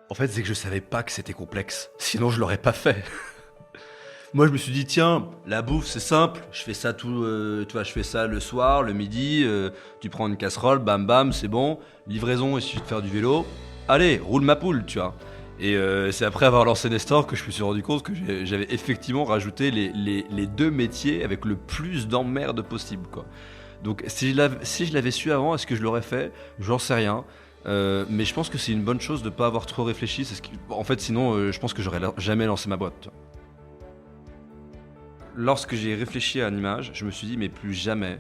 En fait, c'est que je savais pas que c'était complexe. Sinon, je l'aurais pas fait. Moi, je me suis dit, tiens, la bouffe, c'est simple. Je fais ça tu vois, je fais ça le soir, le midi. Tu prends une casserole, bam bam, c'est bon. Livraison, il suffit de faire du vélo. Allez, roule ma poule, tu vois. Et c'est après avoir lancé Nestor que je me suis rendu compte que j'avais effectivement rajouté les deux métiers avec le plus d'emmerde possible, quoi. Donc, si je l'avais su avant, est-ce que je l'aurais fait? J'en sais rien. Mais je pense que c'est une bonne chose de ne pas avoir trop réfléchi. En fait, sinon, je pense que j'aurais jamais lancé ma boîte, tu vois. Lorsque j'ai réfléchi à une image, je me suis dit, mais plus jamais,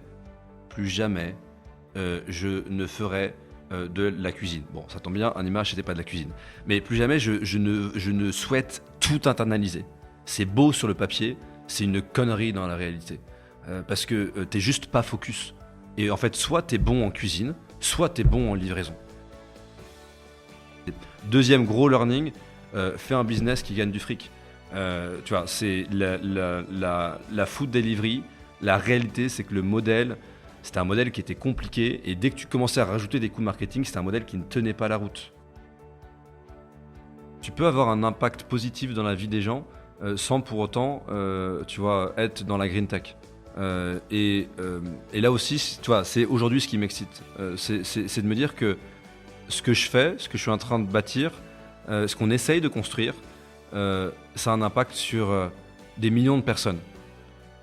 je ne ferai de la cuisine. Bon, ça tombe bien, un image, c'était pas de la cuisine. Mais plus jamais, je ne souhaite tout internaliser. C'est beau sur le papier, c'est une connerie dans la réalité. Parce que t'es juste pas focus. Et en fait, soit t'es bon en cuisine, soit t'es bon en livraison. Deuxième gros learning, fais un business qui gagne du fric. Tu vois, c'est la food delivery. La réalité, c'est que le modèle, c'était un modèle qui était compliqué. Et dès que tu commençais à rajouter des coûts marketing, c'était un modèle qui ne tenait pas la route. Tu peux avoir un impact positif dans la vie des gens sans pour autant, tu vois, être dans la green tech. Et là aussi, tu vois, c'est aujourd'hui ce qui m'excite. C'est de me dire que ce que je fais, ce que je suis en train de bâtir, ce qu'on essaye de construire, ça a un impact sur des millions de personnes.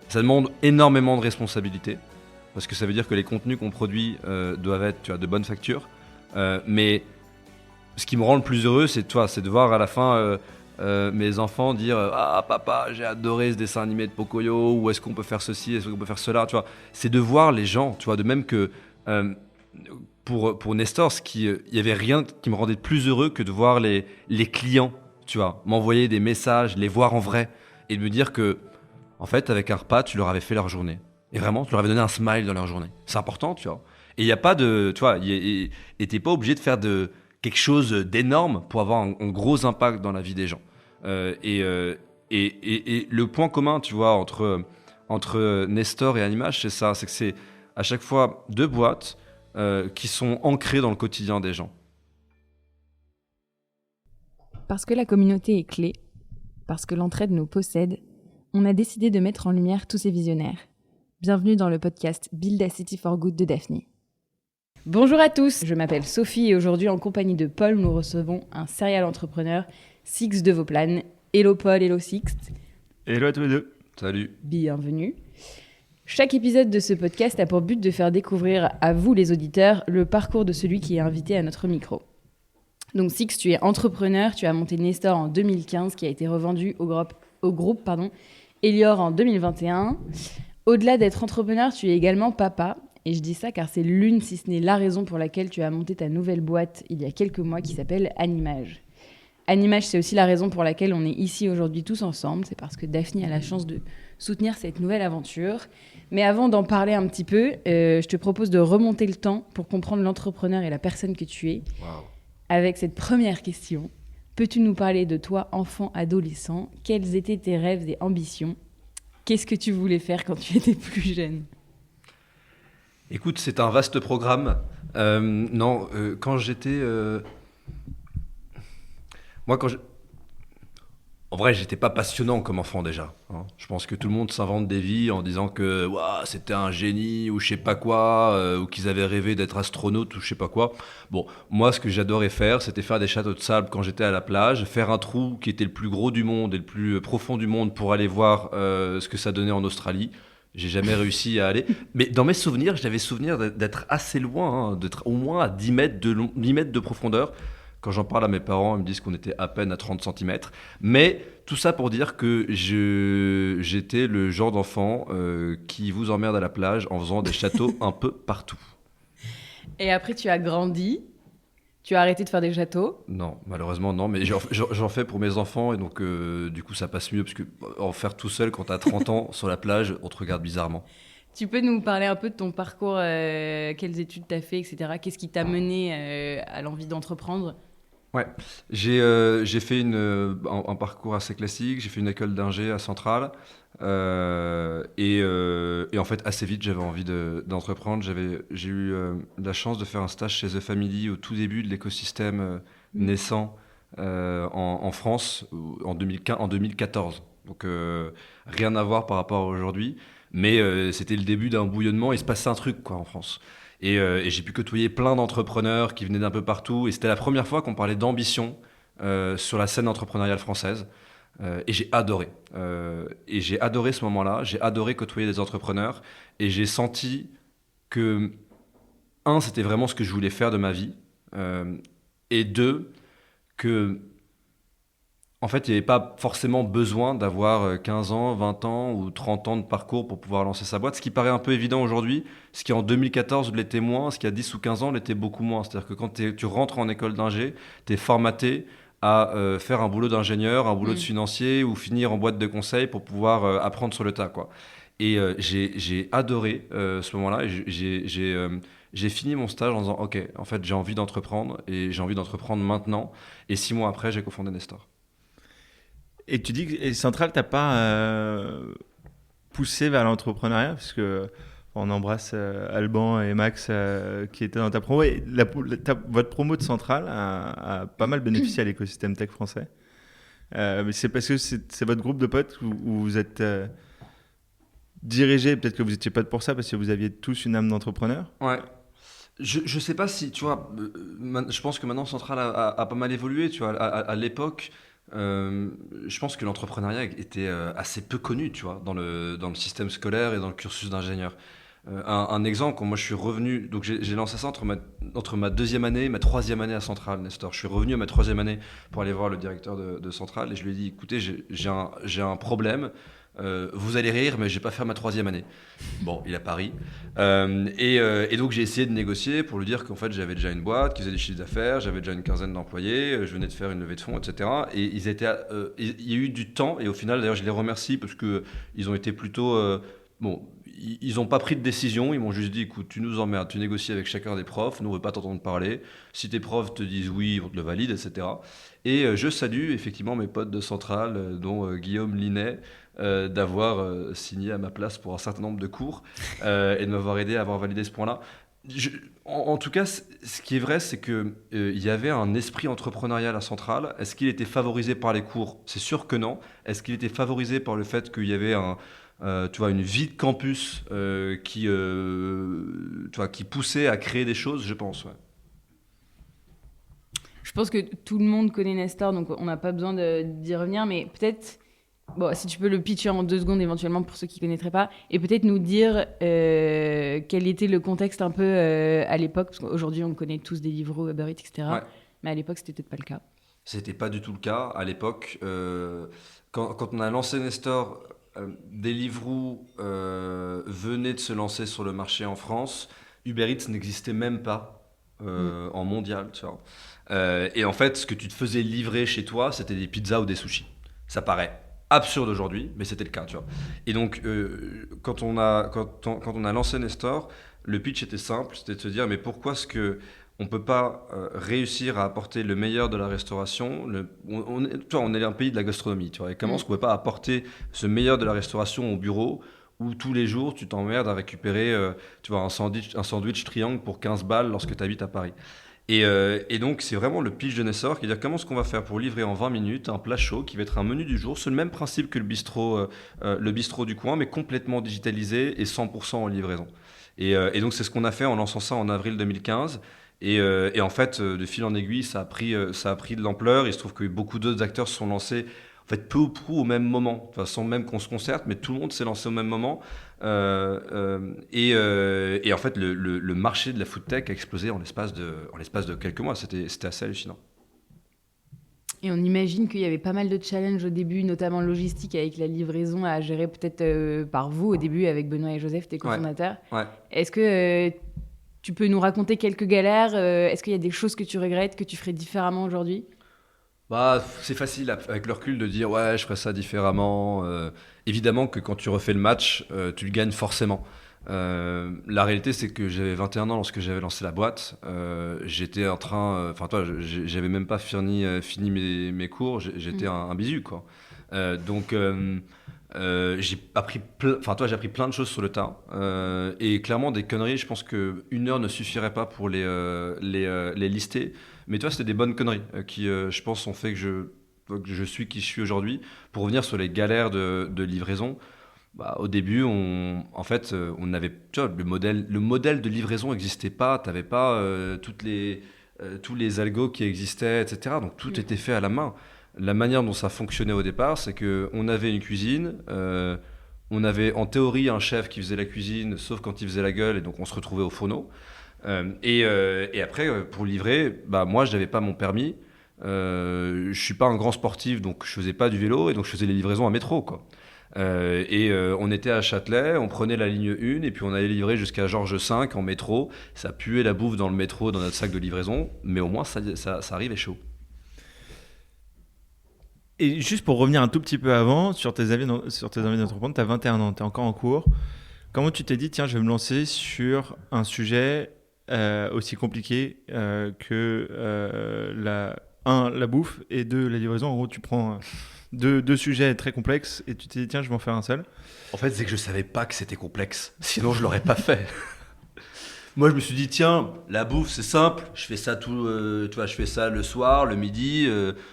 Ça demande énormément de responsabilité, parce que ça veut dire que les contenus qu'on produit doivent être, tu vois, de bonne facture. Mais ce qui me rend le plus heureux, c'est de voir à la fin mes enfants dire ah papa, j'ai adoré ce dessin animé de Pocoyo, ou est-ce qu'on peut faire ceci, est-ce qu'on peut faire cela, tu vois. C'est de voir les gens, tu vois, de même que pour Nestor, il y avait rien qui me rendait plus heureux que de voir les clients, tu vois, m'envoyer des messages, les voir en vrai, et de me dire que, en fait, avec un repas, tu leur avais fait leur journée. Et vraiment, tu leur avais donné un smile dans leur journée. C'est important, tu vois. Et il n'y a pas de, tu vois, et t'es pas obligé de faire quelque chose d'énorme pour avoir un gros impact dans la vie des gens. Et le point commun, tu vois, entre Nestor et Animage, c'est ça, c'est que c'est à chaque fois deux boîtes qui sont ancrées dans le quotidien des gens. Parce que la communauté est clé, parce que l'entraide nous possède, on a décidé de mettre en lumière tous ces visionnaires. Bienvenue dans le podcast Build a City for Good de Daphne. Bonjour à tous, je m'appelle Sophie et aujourd'hui en compagnie de Paul, nous recevons un serial entrepreneur, Six de Vauplan. Hello Paul, hello Six. Hello à tous les deux. Salut. Bienvenue. Chaque épisode de ce podcast a pour but de faire découvrir à vous les auditeurs le parcours de celui qui est invité à notre micro. Donc Six, tu es entrepreneur, tu as monté Nestor en 2015 qui a été revendu au groupe Elior en 2021. Au-delà d'être entrepreneur, tu es également papa. Et je dis ça car c'est l'une, si ce n'est la raison pour laquelle tu as monté ta nouvelle boîte il y a quelques mois qui s'appelle Animage. Animage, c'est aussi la raison pour laquelle on est ici aujourd'hui tous ensemble. C'est parce que Daphne a la chance de soutenir cette nouvelle aventure. Mais avant d'en parler un petit peu, je te propose de remonter le temps pour comprendre l'entrepreneur et la personne que tu es. Wow. Avec cette première question, peux-tu nous parler de toi, enfant, adolescent? Quels étaient tes rêves et ambitions? Qu'est-ce que tu voulais faire quand tu étais plus jeune? Écoute, c'est un vaste programme. Quand j'étais... Moi, en vrai, j'étais pas passionnant comme enfant déjà. Hein. Je pense que tout le monde s'invente des vies en disant que c'était un génie ou je sais pas quoi, ou qu'ils avaient rêvé d'être astronaute ou je sais pas quoi. Bon, moi, ce que j'adorais faire, c'était faire des châteaux de sable quand j'étais à la plage, faire un trou qui était le plus gros du monde et le plus profond du monde pour aller voir ce que ça donnait en Australie. J'ai jamais réussi à aller. Mais dans mes souvenirs, j'avais souvenir d'être assez loin, hein, d'être au moins à 10 mètres 10 mètres de profondeur. Quand j'en parle à mes parents, ils me disent qu'on était à peine à 30 cm. Mais tout ça pour dire que j'étais le genre d'enfant qui vous emmerde à la plage en faisant des châteaux un peu partout. Et après, tu as grandi. Tu as arrêté de faire des châteaux? Non, malheureusement non, mais j'en fais pour mes enfants et donc du coup ça passe mieux parce que en faire tout seul quand t'as 30 ans sur la plage, on te regarde bizarrement. Tu peux nous parler un peu de ton parcours, quelles études tu as fait, etc. Qu'est-ce qui t'a mené à l'envie d'entreprendre? Ouais, j'ai fait un parcours assez classique, j'ai fait une école d'ingé à Centrale et en fait assez vite j'avais envie d'entreprendre. J'ai eu la chance de faire un stage chez The Family au tout début de l'écosystème naissant en France en 2014. Donc rien à voir par rapport à aujourd'hui. Mais c'était le début d'un bouillonnement. Il se passait un truc quoi, en France. Et j'ai pu côtoyer plein d'entrepreneurs qui venaient d'un peu partout. Et c'était la première fois qu'on parlait d'ambition sur la scène entrepreneuriale française. Et j'ai adoré. Et j'ai adoré ce moment-là. J'ai adoré côtoyer des entrepreneurs. Et j'ai senti que, un, c'était vraiment ce que je voulais faire de ma vie. Et deux, que en fait, il n'y avait pas forcément besoin d'avoir 15 ans, 20 ans ou 30 ans de parcours pour pouvoir lancer sa boîte. Ce qui paraît un peu évident aujourd'hui, ce qui en 2014 l'était moins, ce qui a 10 ou 15 ans l'était beaucoup moins. C'est-à-dire que quand tu rentres en école d'ingé, tu es formaté à faire un boulot d'ingénieur, un boulot de financier ou finir en boîte de conseil pour pouvoir apprendre sur le tas, quoi. Et j'ai adoré ce moment-là. Et j'ai fini mon stage en disant, OK, en fait, j'ai envie d'entreprendre et j'ai envie d'entreprendre maintenant. Et 6 mois après, j'ai cofondé Nestor. Et tu dis que Central t'as pas poussé vers l'entrepreneuriat parce que on embrasse Alban et Max qui étaient dans ta promo. Et votre promo de Central a pas mal bénéficié à l'écosystème tech français. Mais c'est parce que c'est votre groupe de potes où vous êtes dirigé, peut-être que vous n'étiez pas pour ça parce que vous aviez tous une âme d'entrepreneur. Ouais. Je sais pas si, tu vois, je pense que maintenant Central a pas mal évolué, tu vois. À l'époque, je pense que l'entrepreneuriat était assez peu connu, tu vois, dans le système scolaire et dans le cursus d'ingénieur. Un exemple, quand moi je suis revenu, donc j'ai lancé ça entre ma deuxième année et ma troisième année à Central, Nestor. Je suis revenu à ma troisième année pour aller voir le directeur de Central et je lui ai dit, écoutez, j'ai un problème. Vous allez rire, mais je vais pas faire ma troisième année. Bon, il a pas ri. Et donc j'ai essayé de négocier pour lui dire qu'en fait j'avais déjà une boîte, qu'ils faisaient des chiffres d'affaires, j'avais déjà une quinzaine d'employés, je venais de faire une levée de fonds, etc. Et il y a eu du temps, et au final d'ailleurs je les remercie parce que ils ont été plutôt bon. Ils n'ont pas pris de décision, ils m'ont juste dit écoute, tu nous emmerdes, tu négocies avec chacun des profs, nous on ne veut pas t'entendre parler. Si tes profs te disent oui, on te le valide, etc. Et je salue effectivement mes potes de Centrale, dont Guillaume Linet, d'avoir signé à ma place pour un certain nombre de cours et de m'avoir aidé à avoir validé ce point-là. En tout cas, ce qui est vrai, c'est qu'il y avait un esprit entrepreneurial à Centrale. Est-ce qu'il était favorisé par les cours? C'est sûr que non. Est-ce qu'il était favorisé par le fait qu'il y avait tu vois, une vie de campus tu vois, qui poussait à créer des choses? Je pense, ouais. Je pense que tout le monde connaît Nestor, donc on n'a pas besoin d'y revenir, mais peut-être, bon, si tu peux le pitcher en 2 secondes éventuellement pour ceux qui ne connaîtraient pas, et peut-être nous dire quel était le contexte un peu à l'époque, parce qu'aujourd'hui on connaît tous Deliveroo, Uber Eats, etc. Ouais. Mais à l'époque c'était peut-être pas le cas. C'était pas du tout le cas. À l'époque, quand on a lancé Nestor, Deliveroo venait de se lancer sur le marché en France. Uber Eats n'existait même pas en mondial, tu vois. Et en fait, ce que tu te faisais livrer chez toi, c'était des pizzas ou des sushis. Ça paraît absurde aujourd'hui, mais c'était le cas, tu vois. Et donc, quand on a lancé Nestor, le pitch était simple, c'était de se dire, mais pourquoi est-ce que on peut pas réussir à apporter le meilleur de la restauration. On est un pays de la gastronomie, tu vois. Et comment est-ce qu'on ne peut pas apporter ce meilleur de la restauration au bureau où tous les jours tu t'emmerdes à récupérer tu vois, un sandwich triangle pour 15 balles lorsque tu habites à Paris. Et donc c'est vraiment le pitch de Nestor qui est de dire comment est-ce qu'on va faire pour livrer en 20 minutes un plat chaud qui va être un menu du jour. C'est le même principe que le bistrot du coin, mais complètement digitalisé et 100% en livraison. Et donc c'est ce qu'on a fait en lançant ça en avril 2015. Et en fait, de fil en aiguille, ça a pris de l'ampleur. Il se trouve que beaucoup d'autres acteurs se sont lancés, en fait, peu ou prou au même moment, enfin, sans même qu'on se concerte, mais tout le monde s'est lancé au même moment. Et en fait, le marché de la food tech a explosé en l'espace de quelques mois. C'était assez hallucinant. Et on imagine qu'il y avait pas mal de challenges au début, notamment logistique avec la livraison à gérer peut-être par vous au début avec Benoît et Joseph, tes cofondateurs. Ouais. Est-ce que tu peux nous raconter quelques galères? Est-ce qu'il y a des choses que tu regrettes, que tu ferais différemment aujourd'hui? Bah, c'est facile avec le recul de dire ouais, je ferais ça différemment. Évidemment que quand tu refais le match, tu le gagnes forcément. La réalité, c'est que j'avais 21 ans lorsque j'avais lancé la boîte. J'étais en train, enfin toi, j'avais même pas fini mes cours. J'étais un bisu, quoi. Donc j'ai appris j'ai appris plein de choses sur le tas. Et clairement, des conneries, je pense qu'une heure ne suffirait pas pour les lister. Mais toi, c'était des bonnes conneries qui, je pense, ont fait que je suis qui je suis aujourd'hui. Pour revenir sur les galères de livraison, bah, au début, on avait, tu vois, le modèle de livraison n'existait pas. Tu n'avais pas tous les algos qui existaient, etc. Donc tout était fait à la main. La manière dont ça fonctionnait au départ, c'est qu'on avait une cuisine, on avait en théorie un chef qui faisait la cuisine, sauf quand il faisait la gueule, et donc on se retrouvait au fourneau. Et après, pour livrer, bah, moi, je n'avais pas mon permis. Je suis pas un grand sportif, donc je faisais pas du vélo, et donc je faisais les livraisons à métro, quoi. On était à Châtelet, on prenait la ligne 1 et puis on allait livrer jusqu'à Georges V en métro. Ça puait la bouffe dans le métro, dans notre sac de livraison, mais au moins ça arrivait chaud. Et juste pour revenir un tout petit peu avant, sur tes avis d'entreprendre, tu as 21 ans, tu es encore en cours. Comment tu t'es dit, tiens, je vais me lancer sur un sujet aussi compliqué que la bouffe et deux, la livraison. En gros, tu prends deux sujets très complexes et tu t'es dit, tiens, je vais en faire un seul. En fait, c'est que je savais pas que c'était complexe, sinon je l'aurais pas fait. Moi, je me suis dit, tiens, la bouffe, c'est simple. Je fais ça tu vois, je fais ça le soir, le midi.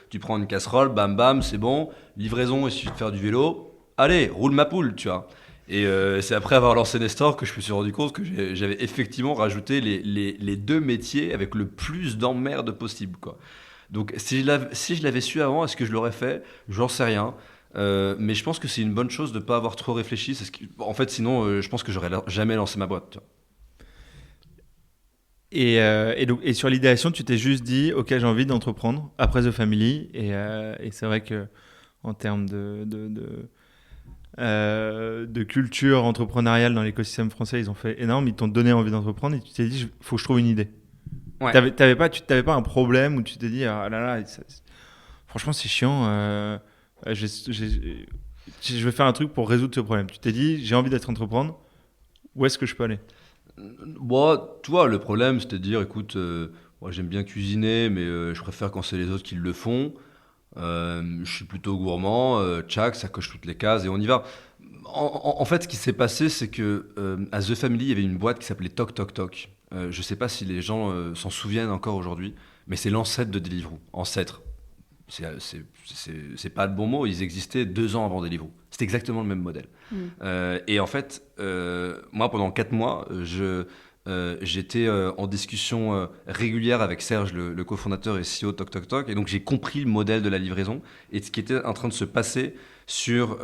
Tu prends une casserole, bam, bam, c'est bon. Livraison, il suffit de faire du vélo. Allez, roule ma poule, tu vois. Et c'est après avoir lancé Nestor que je me suis rendu compte que j'avais effectivement rajouté les deux métiers avec le plus d'emmerde possible, quoi. Donc, si je l'avais su avant, est-ce que je l'aurais fait? J'en sais rien. Mais je pense que c'est une bonne chose de ne pas avoir trop réfléchi. En fait, sinon, je pense que j'aurais jamais lancé ma boîte, tu vois. Et sur l'idéation, tu t'es juste dit, ok, j'ai envie d'entreprendre après The Family. Et c'est vrai que en termes de culture entrepreneuriale dans l'écosystème français, ils ont fait énorme. Ils t'ont donné envie d'entreprendre et tu t'es dit, faut que je trouve une idée. Ouais. T'avais pas un problème où tu t'es dit, ah là là, franchement, c'est chiant. Je vais faire un truc pour résoudre ce problème. Tu t'es dit, j'ai envie d'être entreprendre. Où est-ce que je peux aller? Bon, tu vois, le problème, c'était de dire, écoute, moi j'aime bien cuisiner, mais je préfère quand c'est les autres qui le font. Je suis plutôt gourmand, tchac, ça coche toutes les cases et on y va. En fait, ce qui s'est passé, c'est que à The Family, il y avait une boîte qui s'appelait Toc Toc Toc. Je ne sais pas si les gens s'en souviennent encore aujourd'hui, mais c'est l'ancêtre de Deliveroo. Ancêtre. C'est pas le bon mot, ils existaient 2 ans avant Deliveroo. C'était exactement le même modèle. Et en fait, moi, pendant 4 mois, j'étais en discussion régulière avec Serge, le cofondateur et CEO de Toc Toc Toc, et donc j'ai compris le modèle de la livraison et ce qui était en train de se passer sur,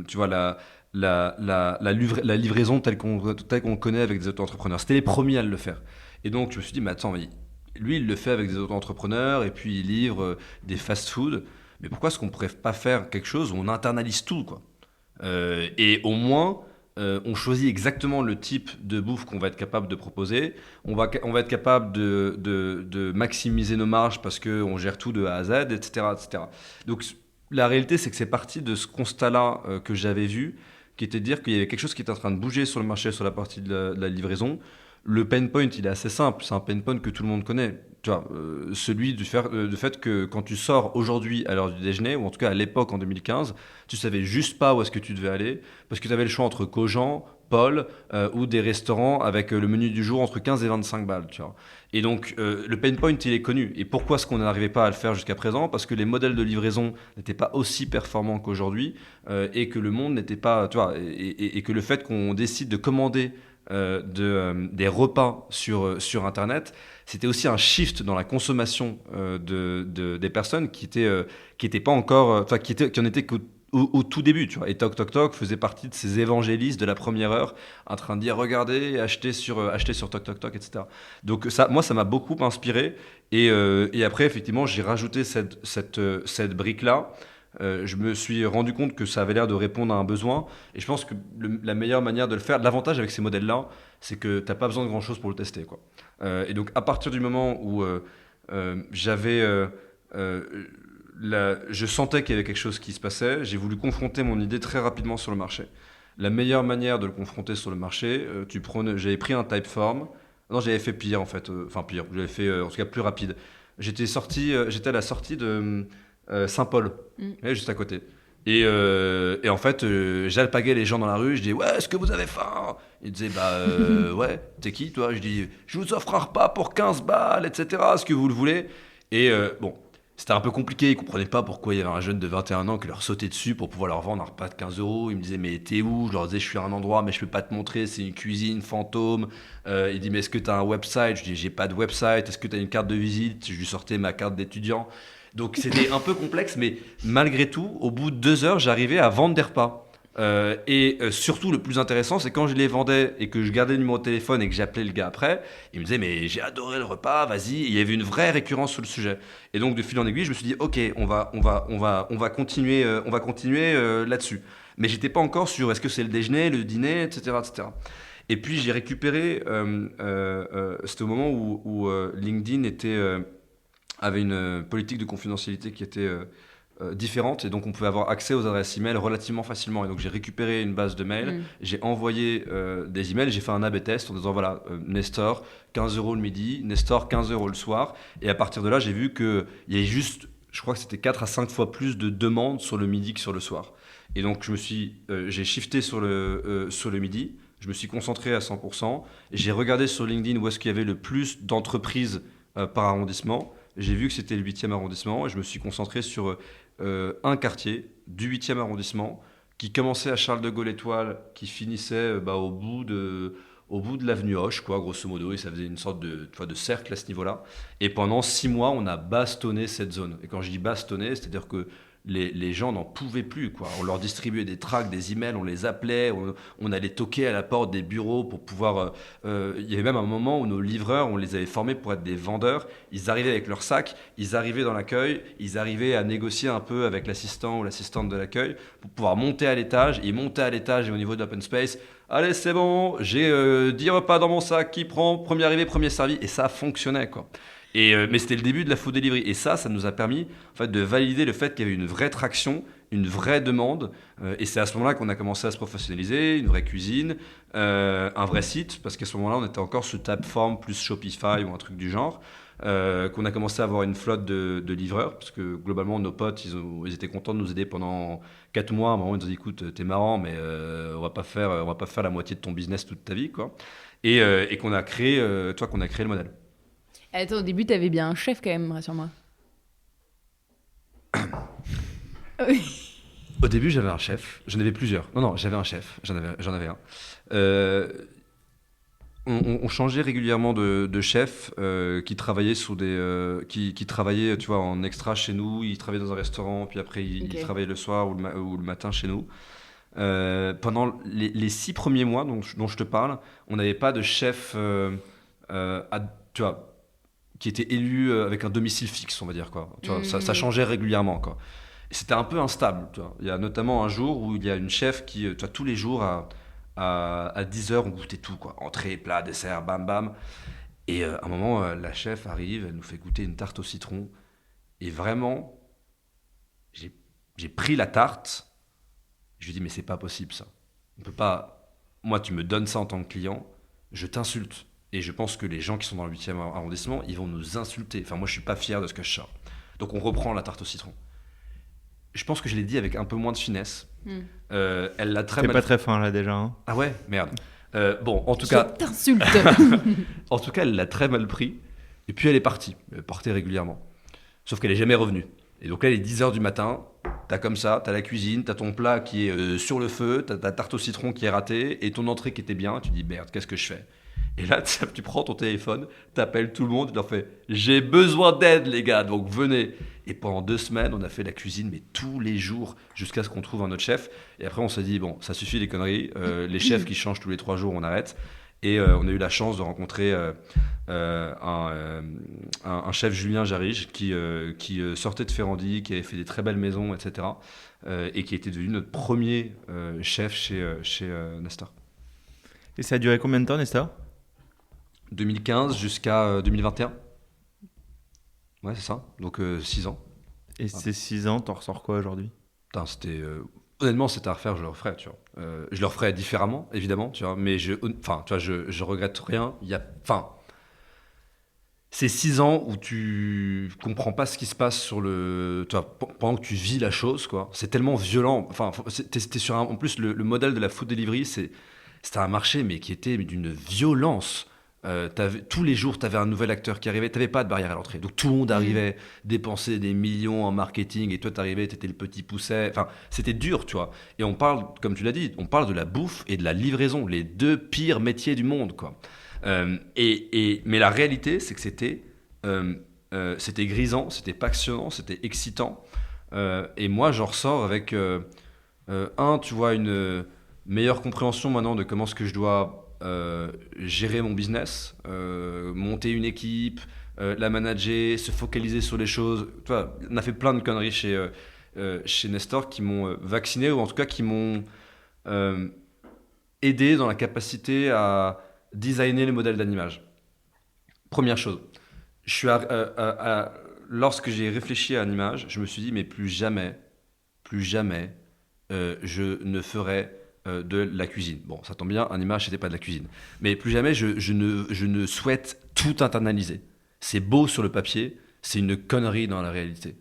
tu vois, la livraison telle qu'on connaît avec des auto-entrepreneurs. C'était les premiers à le faire. Et donc je me suis dit, mais attends, lui il le fait avec des auto-entrepreneurs et puis il livre des fast-food. Mais pourquoi est-ce qu'on ne pourrait pas faire quelque chose où on internalise tout, quoi? Et au moins, on choisit exactement le type de bouffe qu'on va être capable de proposer. On va être capable de maximiser nos marges parce qu'on gère tout de A à Z, etc., etc. Donc la réalité, c'est que c'est parti de ce constat-là que j'avais vu, qui était de dire qu'il y avait quelque chose qui était en train de bouger sur le marché, sur la partie de la livraison. Le pain point, il est assez simple. C'est un pain point que tout le monde connaît. Tu vois, celui du fait que quand tu sors aujourd'hui à l'heure du déjeuner, ou en tout cas à l'époque en 2015, tu savais juste pas où est-ce que tu devais aller, parce que tu avais le choix entre Cogent, Paul, ou des restaurants avec le menu du jour entre 15 et 25 balles. Tu vois. Et donc, le pain point, il est connu. Et pourquoi est-ce qu'on n'arrivait pas à le faire jusqu'à présent? Parce que les modèles de livraison n'étaient pas aussi performants qu'aujourd'hui, et que le monde n'était pas... Tu vois, et que le fait qu'on décide de commander des repas sur Internet, c'était aussi un shift dans la consommation des personnes qui étaient pas encore, enfin qui en étaient au tout début, tu vois. Et Toc Toc Toc faisait partie de ces évangélistes de la première heure, en train de dire regardez, achetez sur Toc Toc Toc, etc. Donc ça m'a beaucoup inspiré. Et après, effectivement, j'ai rajouté cette brique-là. Je me suis rendu compte que ça avait l'air de répondre à un besoin. Et je pense que la meilleure manière de le faire, l'avantage avec ces modèles-là, c'est que tu n'as pas besoin de grand-chose pour le tester, quoi. Et donc, à partir du moment où je sentais qu'il y avait quelque chose qui se passait, j'ai voulu confronter mon idée très rapidement sur le marché. La meilleure manière de le confronter sur le marché, j'avais pris un Typeform. Non, j'avais fait pire, en fait. Enfin, pire. J'avais fait, en tout cas, plus rapide. J'étais à la sortie de Saint-Paul, juste à côté. Et en fait, j'alpaguais les gens dans la rue, je dis ouais, est-ce que vous avez faim? Ils disaient ouais, t'es qui toi? Je dis je vous offre un repas pour 15 balles, etc. Est-ce que vous le voulez? Et bon, c'était un peu compliqué, ils comprenaient pas pourquoi il y avait un jeune de 21 ans qui leur sautait dessus pour pouvoir leur vendre un repas de 15 euros. Ils me disaient mais t'es où? Je leur disais je suis à un endroit mais je peux pas te montrer, c'est une cuisine fantôme. Il dit mais est-ce que t'as un website? Je dis j'ai pas de website. Est-ce que t'as une carte de visite? Je lui sortais ma carte d'étudiant. Donc c'était un peu complexe, mais malgré tout, au bout de 2 heures, j'arrivais à vendre des repas. Surtout, le plus intéressant, c'est quand je les vendais et que je gardais le numéro de téléphone et que j'appelais le gars après, il me disait mais j'ai adoré le repas, vas-y. Et il y avait une vraie récurrence sur le sujet. Et donc de fil en aiguille, je me suis dit ok, on va continuer, là-dessus. Mais j'étais pas encore sur est-ce que c'est le déjeuner, le dîner, etc., etc. Et puis j'ai récupéré, c'était au moment où LinkedIn avait une politique de confidentialité qui était différente et donc on pouvait avoir accès aux adresses email relativement facilement. Et donc j'ai récupéré une base de mails, j'ai envoyé des emails, j'ai fait un A/B test en disant voilà, Nestor, 15 euros le midi, Nestor, 15 euros le soir. Et à partir de là, j'ai vu qu'il y avait juste, je crois que c'était 4 à 5 fois plus de demandes sur le midi que sur le soir. Et donc j'ai shifté sur le midi, je me suis concentré à 100%, j'ai regardé sur LinkedIn où est-ce qu'il y avait le plus d'entreprises par arrondissement. J'ai vu que c'était le 8e arrondissement et je me suis concentré sur un quartier du 8e arrondissement qui commençait à Charles de Gaulle Étoile, qui finissait au bout de l'avenue Hoche, quoi, grosso modo, et ça faisait une sorte de cercle à ce niveau-là. Et pendant 6 mois, on a bastonné cette zone. Et quand je dis bastonné, c'est-à-dire que les gens n'en pouvaient plus, quoi. On leur distribuait des tracts, des emails, on les appelait, on allait toquer à la porte des bureaux pour pouvoir... il y avait même un moment où nos livreurs, on les avait formés pour être des vendeurs. Ils arrivaient avec leur sac, ils arrivaient dans l'accueil, ils arrivaient à négocier un peu avec l'assistant ou l'assistante de l'accueil pour pouvoir monter à l'étage. Ils montaient à l'étage et au niveau de l'open space, allez c'est bon, j'ai 10 repas dans mon sac, qui prend? Premier arrivé, premier servi. Et ça fonctionnait, quoi. Mais c'était le début de la food delivery. Et ça nous a permis en fait, de valider le fait qu'il y avait une vraie traction, une vraie demande. Et c'est à ce moment-là qu'on a commencé à se professionnaliser, une vraie cuisine, un vrai site, parce qu'à ce moment-là, on était encore sous Typeform plus Shopify ou un truc du genre. Qu'on a commencé à avoir une flotte de livreurs, parce que globalement, nos potes, ils étaient contents de nous aider pendant 4 mois. À un moment, ils nous ont dit, écoute, t'es marrant, mais on va pas faire la moitié de ton business toute ta vie, quoi. Et qu'on a créé le modèle. Attends, au début, t'avais bien un chef quand même, rassure-moi. Au début, j'avais un chef. J'en avais plusieurs. Non, j'avais un chef. J'en avais un. On changeait régulièrement de chef qui travaillait qui travaillait, tu vois, en extra chez nous. Il travaillait dans un restaurant, puis après il travaillait le soir ou le matin chez nous. Pendant les 6 premiers mois dont je te parle, on n'avait pas de chef, tu vois, qui était élu avec un domicile fixe, on va dire, quoi. Tu vois, ça changeait régulièrement, quoi. Et c'était un peu instable, tu vois. Il y a notamment un jour où il y a une chef qui, tu vois, tous les jours à 10h, on goûtait tout, quoi. Entrée, plat, dessert, bam, bam. Et à un moment, la chef arrive, elle nous fait goûter une tarte au citron. Et vraiment, j'ai pris la tarte. Je lui ai dit, mais c'est pas possible, ça. On peut pas... Moi, tu me donnes ça en tant que client, je t'insulte. Et je pense que les gens qui sont dans le 8e arrondissement, ils vont nous insulter. Enfin, moi, je suis pas fier de ce que je sors. Donc, on reprend la tarte au citron. Je pense que je l'ai dit avec un peu moins de finesse. Elle l'a très T'es mal... pas très fin, là, déjà. Hein. Ah ouais? Merde. Bon, en tout cas... Je t'insulte. En tout cas, elle l'a très mal pris. Et puis, elle est partie. Elle partait régulièrement. Sauf qu'elle est jamais revenue. Et donc là, il est 10h du matin. T'as comme ça, t'as la cuisine, t'as ton plat qui est sur le feu, t'as ta tarte au citron qui est ratée, et ton entrée qui était bien. Tu dis, merde, qu'est-ce que je fais? Et là, tu prends ton téléphone, t'appelles tout le monde, tu leur fais « J'ai besoin d'aide, les gars, donc venez !» Et pendant 2 semaines, on a fait la cuisine, mais tous les jours, jusqu'à ce qu'on trouve un autre chef. Et après, on s'est dit « Bon, ça suffit les conneries, les chefs qui changent tous les 3 jours, on arrête. » Et on a eu la chance de rencontrer un chef, Julien Jarige, qui sortait de Ferrandi, qui avait fait des très belles maisons, etc. Et qui était devenu notre premier chef chez Nestor. Et ça a duré combien de temps, Nestor ? 2015 jusqu'à 2021. Ouais, c'est ça. Donc 6 ans. Et ces 6 ans, t'en ressors quoi aujourd'hui ? Putain, honnêtement, c'était à refaire, je le referais, tu vois. Je le referais différemment, évidemment, tu vois. Mais je regrette rien. c'est 6 ans où tu comprends pas ce qui se passe tu vois, pendant que tu vis la chose, quoi. C'est tellement violent. Enfin, c'était sur en plus, le modèle de la food delivery, c'était un marché, mais qui était d'une violence. Tous les jours, tu avais un nouvel acteur qui arrivait. Tu n'avais pas de barrière à l'entrée. Donc tout le monde arrivait, dépenser des millions en marketing, et toi, tu arrivais, tu étais le petit pousset. Enfin, c'était dur, tu vois. Et on parle, comme tu l'as dit, on parle de la bouffe et de la livraison, les deux pires métiers du monde, quoi. Mais la réalité, c'est que c'était grisant, c'était passionnant, c'était excitant. Et moi, j'en ressors avec, tu vois, une meilleure compréhension maintenant de comment est-ce que je dois gérer mon business, monter une équipe, la manager, se focaliser sur les choses. Tu vois, on a fait plein de conneries chez Nestor qui m'ont vacciné, ou en tout cas qui m'ont aidé dans la capacité à designer les modèles d'animage. Première chose, lorsque j'ai réfléchi à Animage, je me suis dit, mais plus jamais, je ne ferai de la cuisine. Bon, ça tombe bien, Animage, c'était pas de la cuisine. Mais plus jamais, je ne souhaite tout internaliser. C'est beau sur le papier, c'est une connerie dans la réalité.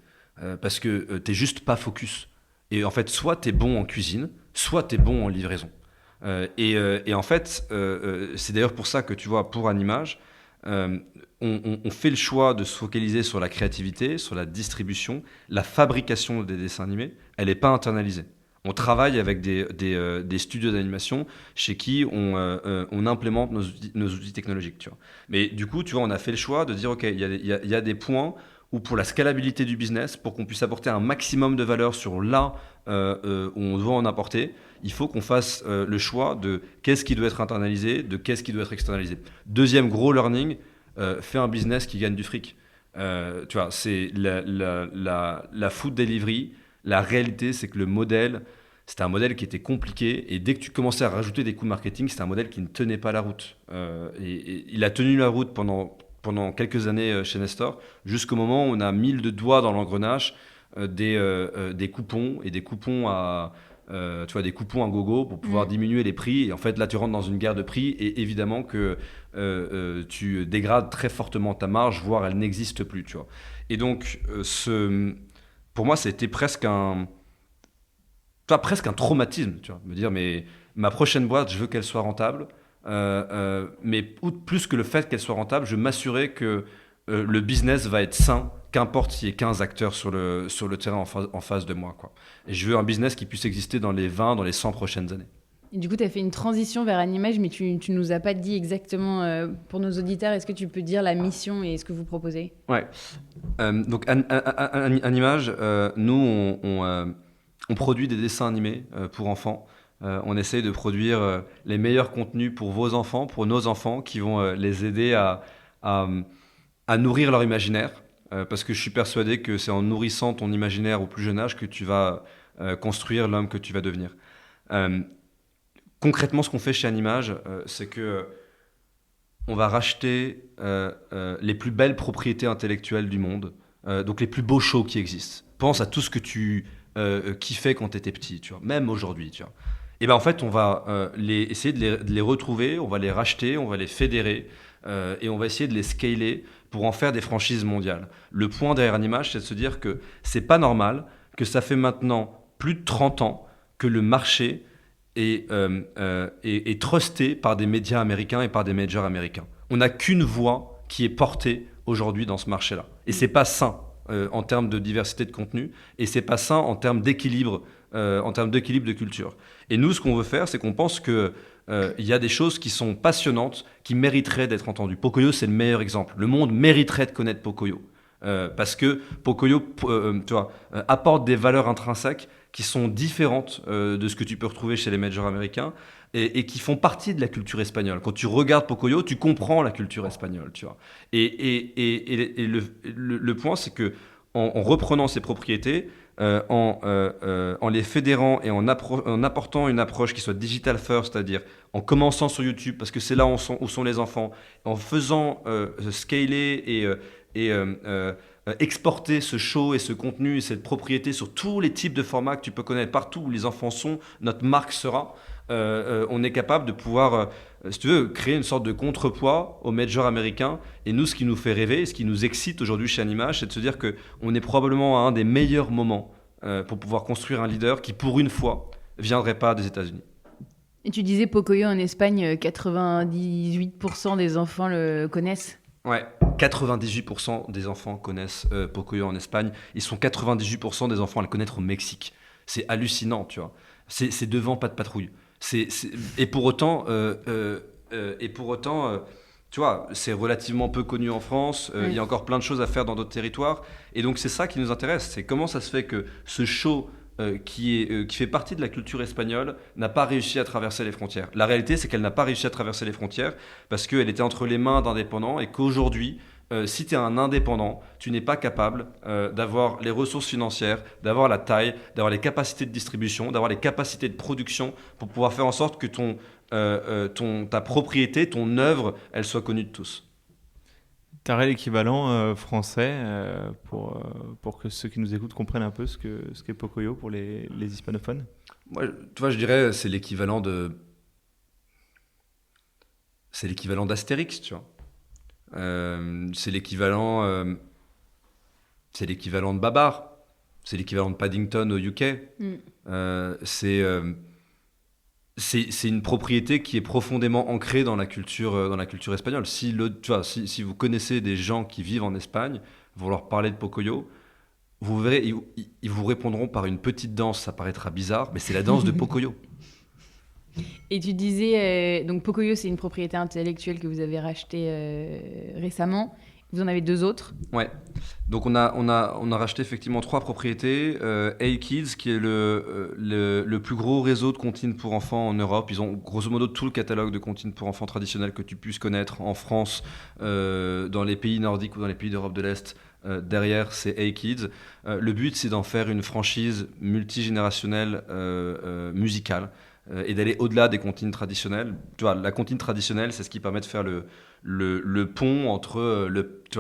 Parce que t'es juste pas focus. Et en fait, soit t'es bon en cuisine, soit t'es bon en livraison. Et en fait, c'est d'ailleurs pour ça que tu vois, pour Animage, on fait le choix de se focaliser sur la créativité, sur la distribution, la fabrication des dessins animés. Elle n'est pas internalisée. On travaille avec des studios d'animation chez qui on implémente nos outils technologiques. Tu vois. Mais du coup, tu vois, on a fait le choix de dire, OK, il y a des points où pour la scalabilité du business, pour qu'on puisse apporter un maximum de valeur sur là où on doit en apporter, il faut qu'on fasse le choix de qu'est-ce qui doit être internalisé, de qu'est-ce qui doit être externalisé. Deuxième gros learning, fais un business qui gagne du fric. Tu vois, c'est la food delivery. La réalité, c'est que le modèle, c'était un modèle qui était compliqué. Et dès que tu commençais à rajouter des coûts marketing, c'était un modèle qui ne tenait pas la route. Et il a tenu la route pendant quelques années chez Nestor, jusqu'au moment où on a mis le doigt dans l'engrenage des coupons et des coupons tu vois, des coupons à gogo pour pouvoir diminuer les prix. Et en fait, là, tu rentres dans une guerre de prix et évidemment que tu dégrades très fortement ta marge, voire elle n'existe plus. Tu vois. Et donc, pour moi, c'était presque un traumatisme. Tu vois, me dire, mais ma prochaine boîte, je veux qu'elle soit rentable. Mais plus que le fait qu'elle soit rentable, je m'assurais que le business va être sain, qu'importe s'il y ait 15 acteurs sur le terrain en face de moi. Quoi. Et je veux un business qui puisse exister dans les 20, dans les 100 prochaines années. Et du coup, tu as fait une transition vers Animage, mais tu ne nous as pas dit exactement, pour nos auditeurs, est-ce que tu peux dire la mission et ce que vous proposez ? Ouais. Donc, Animage, nous, on produit des dessins animés pour enfants. On essaye de produire les meilleurs contenus pour vos enfants, pour nos enfants, qui vont les aider à nourrir leur imaginaire. Parce que je suis persuadé que c'est en nourrissant ton imaginaire au plus jeune âge que tu vas construire l'homme que tu vas devenir. Concrètement, ce qu'on fait chez Animage, c'est que on va racheter les plus belles propriétés intellectuelles du monde, donc les plus beaux shows qui existent. Pense à tout ce que tu kiffais quand tu étais petit, tu vois, même aujourd'hui. Tu vois. Et ben en fait, on va essayer de les retrouver, on va les racheter, on va les fédérer et on va essayer de les scaler pour en faire des franchises mondiales. Le point derrière Animage, c'est de se dire que c'est pas normal, que ça fait maintenant plus de 30 ans que le marché est trusté par des médias américains et par des majors américains. On n'a qu'une voix qui est portée aujourd'hui dans ce marché-là. Et c'est pas sain en termes de diversité de contenu, et c'est pas sain en termes d'équilibre, de culture. Et nous, ce qu'on veut faire, c'est qu'on pense que il y a des choses qui sont passionnantes, qui mériteraient d'être entendues. Pocoyo, c'est le meilleur exemple. Le monde mériterait de connaître Pocoyo. Parce que Pocoyo apporte des valeurs intrinsèques qui sont différentes de ce que tu peux retrouver chez les majors américains et qui font partie de la culture espagnole. Quand tu regardes Pocoyo, tu comprends la culture espagnole. Tu vois. Et le point, c'est que en reprenant ces propriétés, en les fédérant et en apportant une approche qui soit digital first, c'est-à-dire en commençant sur YouTube, parce que c'est là où sont les enfants, en faisant scaler et exporter ce show et ce contenu et cette propriété sur tous les types de formats que tu peux connaître partout où les enfants sont, notre marque sera. on est capable de pouvoir, si tu veux, créer une sorte de contrepoids aux majors américains. Et nous, ce qui nous fait rêver, ce qui nous excite aujourd'hui chez Animage, c'est de se dire qu'on est probablement à un des meilleurs moments pour pouvoir construire un leader qui, pour une fois, ne viendrait pas des États-Unis. Et tu disais Pocoyo en Espagne, 98% des enfants le connaissent. Ouais, 98% des enfants connaissent Pocoyo en Espagne. Ils sont 98% des enfants à le connaître au Mexique. C'est hallucinant, tu vois. C'est devant pas de patrouille. Et pour autant, tu vois, c'est relativement peu connu en France. Il y a encore plein de choses à faire dans d'autres territoires. Et donc c'est ça qui nous intéresse. C'est comment ça se fait que ce show qui fait partie de la culture espagnole n'a pas réussi à traverser les frontières. La réalité, c'est qu'elle n'a pas réussi à traverser les frontières parce qu'elle était entre les mains d'indépendants et qu'aujourd'hui, si tu es un indépendant, tu n'es pas capable d'avoir les ressources financières, d'avoir la taille, d'avoir les capacités de distribution, d'avoir les capacités de production pour pouvoir faire en sorte que ta propriété, ton œuvre, elle soit connue de tous. Tu aurais l'équivalent français pour que ceux qui nous écoutent comprennent un peu ce qu'est Pocoyo pour les hispanophones? Moi, tu vois, je dirais c'est l'équivalent d'Astérix, tu vois. C'est l'équivalent de Babar, c'est l'équivalent de Paddington au UK. C'est une propriété qui est profondément ancrée dans la culture espagnole. Si vous connaissez des gens qui vivent en Espagne, vous leur parlez de Pocoyo, vous verrez, ils vous répondront par une petite danse. Ça paraîtra bizarre, mais c'est la danse de Pocoyo. Et tu disais, donc Pocoyo, c'est une propriété intellectuelle que vous avez rachetée récemment. Vous en avez 2 autres. Ouais. Donc on a racheté effectivement 3 propriétés. A-Kids, qui est le plus gros réseau de comptines pour enfants en Europe. Ils ont grosso modo tout le catalogue de comptines pour enfants traditionnels que tu puisses connaître en France, dans les pays nordiques ou dans les pays d'Europe de l'Est. Derrière, c'est A-Kids. Le but, c'est d'en faire une franchise multigénérationnelle musicale. Et d'aller au-delà des comptines traditionnelles. Tu vois, la comptine traditionnelle, c'est ce qui permet de faire le pont entre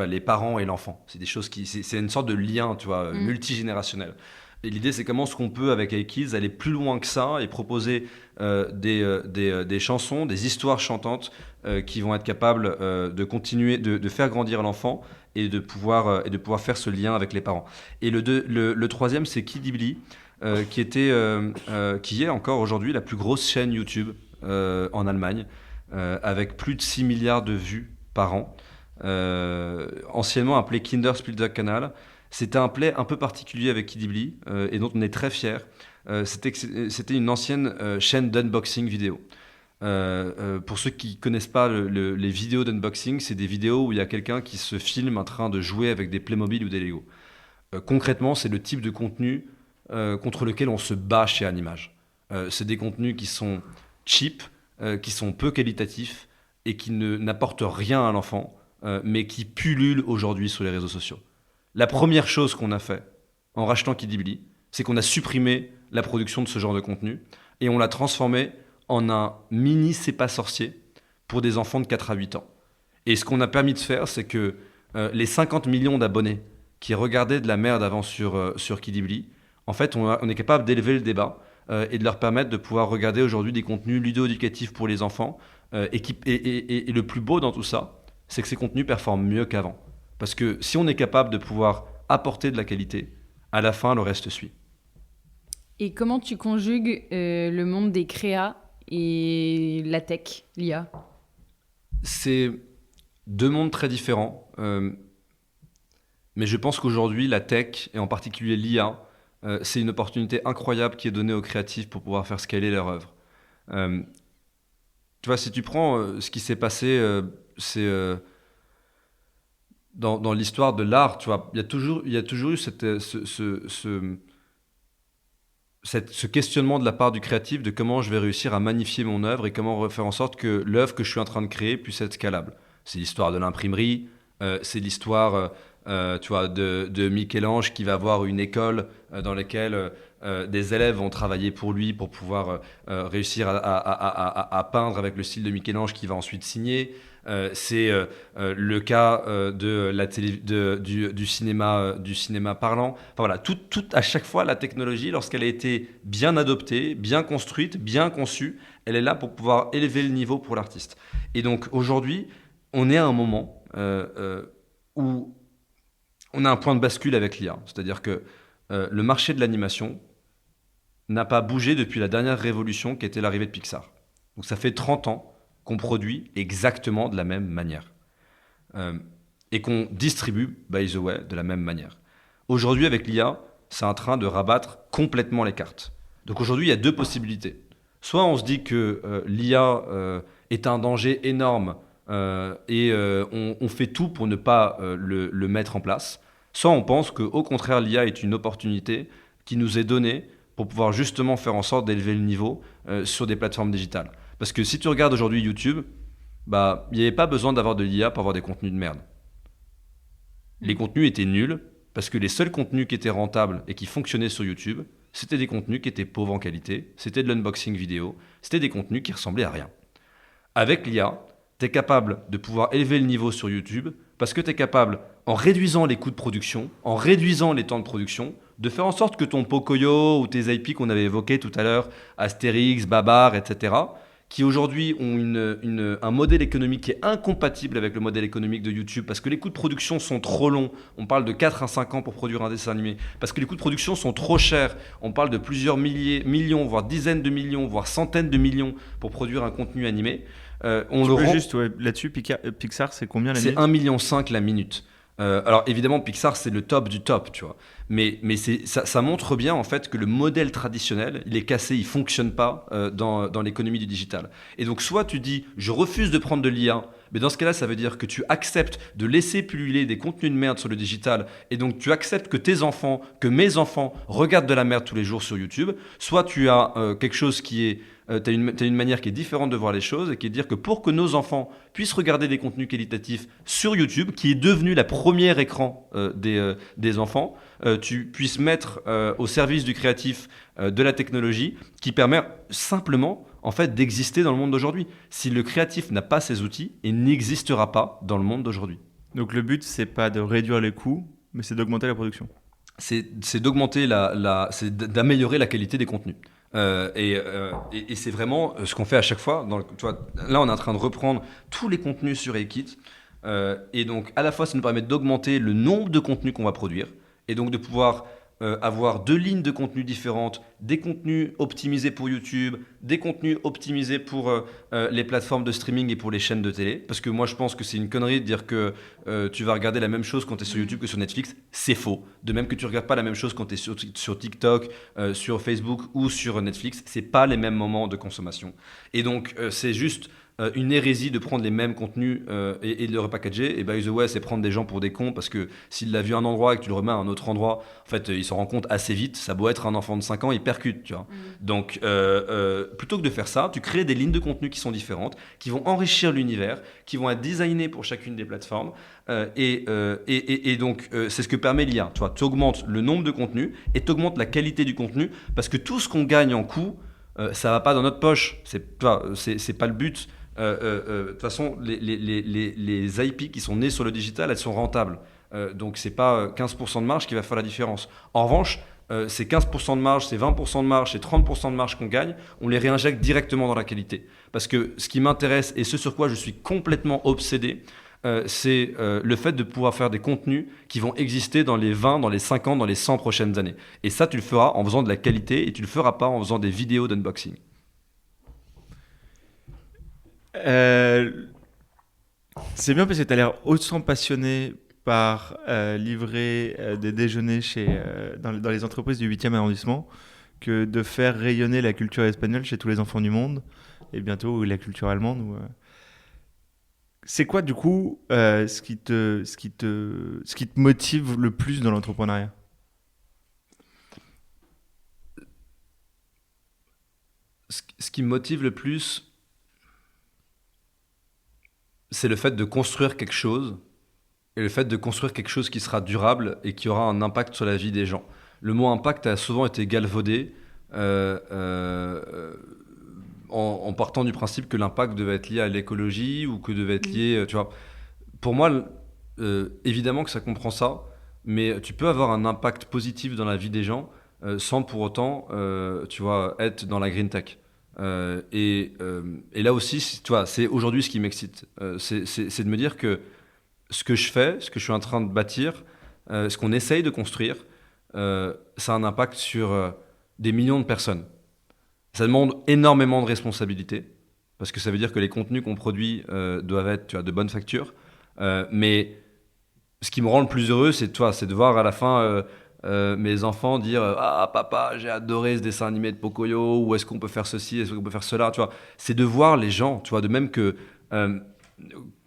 les parents et l'enfant. C'est des choses c'est une sorte de lien, tu vois, multigénérationnel. Et l'idée, c'est comment est-ce qu'on peut, avec iKids, aller plus loin que ça et proposer des chansons, des histoires chantantes qui vont être capables de continuer, de faire grandir l'enfant et de pouvoir faire ce lien avec les parents. Et le troisième, c'est Kidibli. Qui est encore aujourd'hui la plus grosse chaîne YouTube en Allemagne, avec plus de 6 milliards de vues par an. Anciennement appelé Kinderspielzeugkanal. C'était un play un peu particulier avec Kidibli et dont on est très fiers. C'était une ancienne chaîne d'unboxing vidéo. Pour ceux qui ne connaissent pas les vidéos d'unboxing, c'est des vidéos où il y a quelqu'un qui se filme en train de jouer avec des Playmobil ou des Lego. Concrètement, c'est le type de contenu contre lequel on se bat chez Animage. C'est des contenus qui sont cheap, qui sont peu qualitatifs et qui n'apportent rien à l'enfant, mais qui pullulent aujourd'hui sur les réseaux sociaux. La première chose qu'on a fait en rachetant Kidibli, c'est qu'on a supprimé la production de ce genre de contenu et on l'a transformé en un mini C'est pas sorcier pour des enfants de 4 à 8 ans. Et ce qu'on a permis de faire, c'est que les 50 millions d'abonnés qui regardaient de la merde avant sur Kidibli, en fait, on est capable d'élever le débat et de leur permettre de pouvoir regarder aujourd'hui des contenus ludo-éducatifs pour les enfants. Et le plus beau dans tout ça, c'est que ces contenus performent mieux qu'avant. Parce que si on est capable de pouvoir apporter de la qualité, à la fin, le reste suit. Et comment tu conjugues le monde des créas et la tech, l'IA? C'est 2 mondes très différents. Mais je pense qu'aujourd'hui, la tech, et en particulier l'IA, c'est une opportunité incroyable qui est donnée aux créatifs pour pouvoir faire scaler leur œuvre. Tu vois, si tu prends ce qui s'est passé, dans l'histoire de l'art, tu vois, il y a toujours eu ce questionnement de la part du créatif de comment je vais réussir à magnifier mon œuvre et comment faire en sorte que l'œuvre que je suis en train de créer puisse être scalable. C'est l'histoire de l'imprimerie, c'est l'histoire tu vois, de Michel-Ange qui va avoir une école dans laquelle des élèves vont travailler pour lui pour pouvoir réussir à peindre avec le style de Michel-Ange qui va ensuite signer. C'est le cas de la du cinéma parlant. Enfin, voilà, à chaque fois, la technologie, lorsqu'elle a été bien adoptée, bien construite, bien conçue, elle est là pour pouvoir élever le niveau pour l'artiste. Et donc aujourd'hui, on est à un moment où on a un point de bascule avec l'IA. C'est-à-dire que le marché de l'animation n'a pas bougé depuis la dernière révolution qui était l'arrivée de Pixar. Donc ça fait 30 ans qu'on produit exactement de la même manière. Et qu'on distribue, by the way, de la même manière. Aujourd'hui, avec l'IA, c'est en train de rabattre complètement les cartes. Donc aujourd'hui, il y a deux possibilités. Soit on se dit que l'IA est un danger énorme et on fait tout pour ne pas le mettre en place. Soit on pense qu'au contraire, l'IA est une opportunité qui nous est donnée pour pouvoir justement faire en sorte d'élever le niveau sur des plateformes digitales. Parce que si tu regardes aujourd'hui YouTube, il n'y avait pas besoin d'avoir de l'IA pour avoir des contenus de merde. Les contenus étaient nuls parce que les seuls contenus qui étaient rentables et qui fonctionnaient sur YouTube, c'était des contenus qui étaient pauvres en qualité, c'était de l'unboxing vidéo, c'était des contenus qui ressemblaient à rien. Avec l'IA, tu es capable de pouvoir élever le niveau sur YouTube parce que tu es capable, en réduisant les coûts de production, en réduisant les temps de production, de faire en sorte que ton Pocoyo ou tes IP qu'on avait évoqués tout à l'heure, Astérix, Babar, etc., qui aujourd'hui ont un modèle économique qui est incompatible avec le modèle économique de YouTube, parce que les coûts de production sont trop longs, on parle de 4 à 5 ans pour produire un dessin animé, parce que les coûts de production sont trop chers, on parle de plusieurs millions, voire dizaines de millions, voire centaines de millions pour produire un contenu animé. Juste là-dessus, Pixar, c'est combien la minute ? C'est 1,5 million la minute. Alors évidemment, Pixar, c'est le top du top, tu vois. Mais ça montre bien en fait que le modèle traditionnel, il est cassé, il fonctionne pas dans l'économie du digital. Et donc soit tu dis, je refuse de prendre de l'IA, mais dans ce cas-là, ça veut dire que tu acceptes de laisser pulluler des contenus de merde sur le digital, et donc tu acceptes que tes enfants, que mes enfants regardent de la merde tous les jours sur YouTube. Soit tu as quelque chose qui est t'as une manière qui est différente de voir les choses et qui est de dire que pour que nos enfants puissent regarder des contenus qualitatifs sur YouTube, qui est devenu la première écran des enfants, tu puisses mettre au service du créatif de la technologie qui permet simplement en fait d'exister dans le monde d'aujourd'hui. Si le créatif n'a pas ces outils, il n'existera pas dans le monde d'aujourd'hui. Donc le but, c'est pas de réduire les coûts, mais c'est d'augmenter la production. C'est d'augmenter c'est d'améliorer la qualité des contenus. Et c'est vraiment ce qu'on fait à chaque fois. Tu vois, là, on est en train de reprendre tous les contenus sur Ekit. Et donc, à la fois, ça nous permet d'augmenter le nombre de contenus qu'on va produire. Et donc, de pouvoir avoir 2 lignes de contenus différentes, des contenus optimisés pour YouTube, des contenus optimisés pour les plateformes de streaming et pour les chaînes de télé. Parce que moi, je pense que c'est une connerie de dire que tu vas regarder la même chose quand tu es sur YouTube que sur Netflix. C'est faux. De même que tu ne regardes pas la même chose quand tu es sur TikTok, sur Facebook ou sur Netflix. Ce n'est pas les mêmes moments de consommation. Et donc, c'est juste une hérésie de prendre les mêmes contenus et de le repackager. Et by the way, c'est prendre des gens pour des cons parce que s'il l'a vu à un endroit et que tu le remets à un autre endroit, en fait, il s'en rend compte assez vite. Ça doit être un enfant de 5 ans, il percute, tu vois. Donc, plutôt que de faire ça, tu crées des lignes de contenu qui sont différentes, qui vont enrichir l'univers, qui vont être designées pour chacune des plateformes. Et donc, c'est ce que permet l'IA. Tu augmentes le nombre de contenus et tu augmentes la qualité du contenu parce que tout ce qu'on gagne en coût, ça va pas dans notre poche. C'est pas le but. De toute façon, les IP qui sont nés sur le digital, elles sont rentables. Donc, ce n'est pas 15% de marge qui va faire la différence. En revanche, ces 15% de marge, ces 20% de marge, ces 30% de marge qu'on gagne, on les réinjecte directement dans la qualité. Parce que ce qui m'intéresse et ce sur quoi je suis complètement obsédé, c'est le fait de pouvoir faire des contenus qui vont exister dans les 20, dans les 50, dans les 100 prochaines années. Et ça, tu le feras en faisant de la qualité et tu ne le feras pas en faisant des vidéos d'unboxing. C'est bien parce que tu as l'air autant passionné par livrer des déjeuners dans les entreprises du 8e arrondissement que de faire rayonner la culture espagnole chez tous les enfants du monde et bientôt la culture allemande. C'est quoi du coup ce qui te motive le plus dans l'entrepreneuriat ? Ce qui me motive le plus, c'est le fait de construire quelque chose et le fait de construire quelque chose qui sera durable et qui aura un impact sur la vie des gens. Le mot impact a souvent été galvaudé. en partant du principe que l'impact devait être lié à l'écologie ou que devait être lié, tu vois. Pour moi, évidemment que ça comprend ça, mais tu peux avoir un impact positif dans la vie des gens sans pour autant, tu vois, être dans la green tech. Et là aussi, tu vois, c'est aujourd'hui ce qui m'excite. C'est de me dire que ce que je fais, ce que je suis en train de bâtir, ce qu'on essaye de construire, ça a un impact sur des millions de personnes. Ça demande énormément de responsabilité, parce que ça veut dire que les contenus qu'on produit doivent être, tu vois, de bonne facture. Mais ce qui me rend le plus heureux, c'est de voir à la fin mes enfants dire ah papa, j'ai adoré ce dessin animé de Pocoyo, ou est-ce qu'on peut faire ceci, est-ce qu'on peut faire cela, tu vois. C'est de voir les gens, tu vois, de même que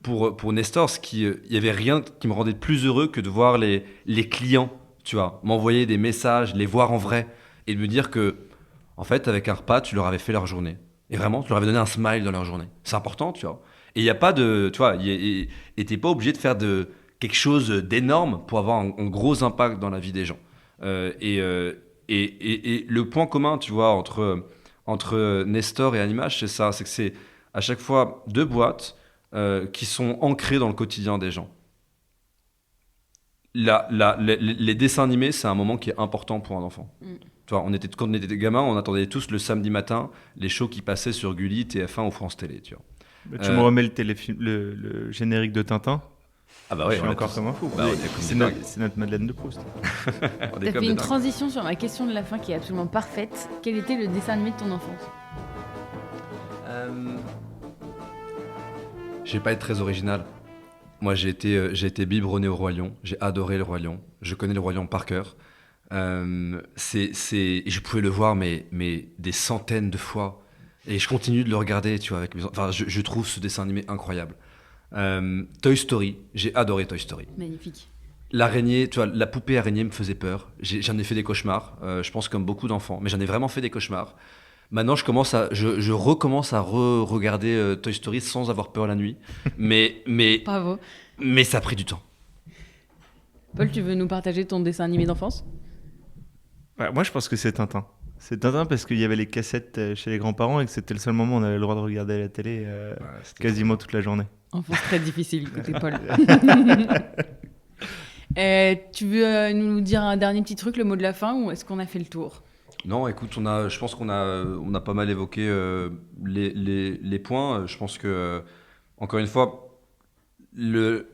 pour Nestor, il y avait rien qui me rendait plus heureux que de voir les clients, tu vois, m'envoyer des messages, les voir en vrai, et de me dire que en fait, avec un repas, tu leur avais fait leur journée. Et vraiment, tu leur avais donné un smile dans leur journée. C'est important, tu vois. Et il n'y a pas de. Tu vois, et t'es pas obligé de faire quelque chose d'énorme pour avoir un gros impact dans la vie des gens. Et le point commun, tu vois, entre Nestor et Animage, c'est ça. C'est que c'est à chaque fois deux boîtes qui sont ancrées dans le quotidien des gens. Les dessins animés, c'est un moment qui est important pour un enfant. Tu vois, quand on était gamins, on attendait tous le samedi matin les shows qui passaient sur Gulli, TF1 ou France Télé. Tu vois. Tu me remets le générique de Tintin. Ah bah ouais, je suis encore comme un fou. Bah, c'est notre Madeleine de Proust. T'as fait une transition sur ma question de la fin qui est absolument parfaite. Quel était le dessin animé de ton enfance ? Je vais pas être très original. Moi, j'ai été biberonné au Roi Lion. J'ai adoré le Roi Lion. Je connais le Roi Lion par cœur. Je pouvais le voir mais des centaines de fois. Et je continue de le regarder, tu vois, avec mes... Enfin, je trouve ce dessin animé incroyable. Toy Story, j'ai adoré Toy Story. Magnifique. L'araignée, tu vois, la poupée araignée me faisait peur. J'en ai fait des cauchemars, je pense comme beaucoup d'enfants, mais j'en ai vraiment fait des cauchemars. Maintenant, je recommence à regarder Toy Story sans avoir peur la nuit. Mais Bravo. Mais ça a pris du temps. Paul, tu veux nous partager ton dessin animé d'enfance ? Ouais, moi, je pense que c'est Tintin. C'est Tintin parce qu'il y avait les cassettes chez les grands-parents et que c'était le seul moment où on avait le droit de regarder la télé quasiment toute la journée. Enfance très difficile, côté Paul. Tu veux nous dire un dernier petit truc, le mot de la fin, ou est-ce qu'on a fait le tour ? Non, écoute, je pense qu'on a pas mal évoqué les points. Je pense que, encore une fois, je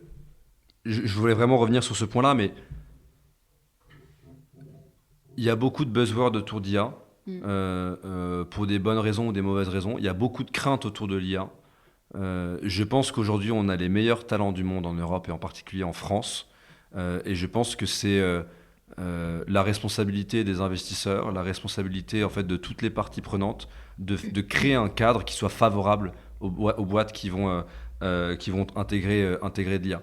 voulais vraiment revenir sur ce point-là, mais il y a beaucoup de buzzwords autour d'IA, pour des bonnes raisons ou des mauvaises raisons. Il y a beaucoup de craintes autour de l'IA. Je pense qu'aujourd'hui, on a les meilleurs talents du monde en Europe et en particulier en France. Et je pense que c'est la responsabilité des investisseurs, la responsabilité en fait, de toutes les parties prenantes de créer un cadre qui soit favorable aux boîtes qui vont intégrer de l'IA.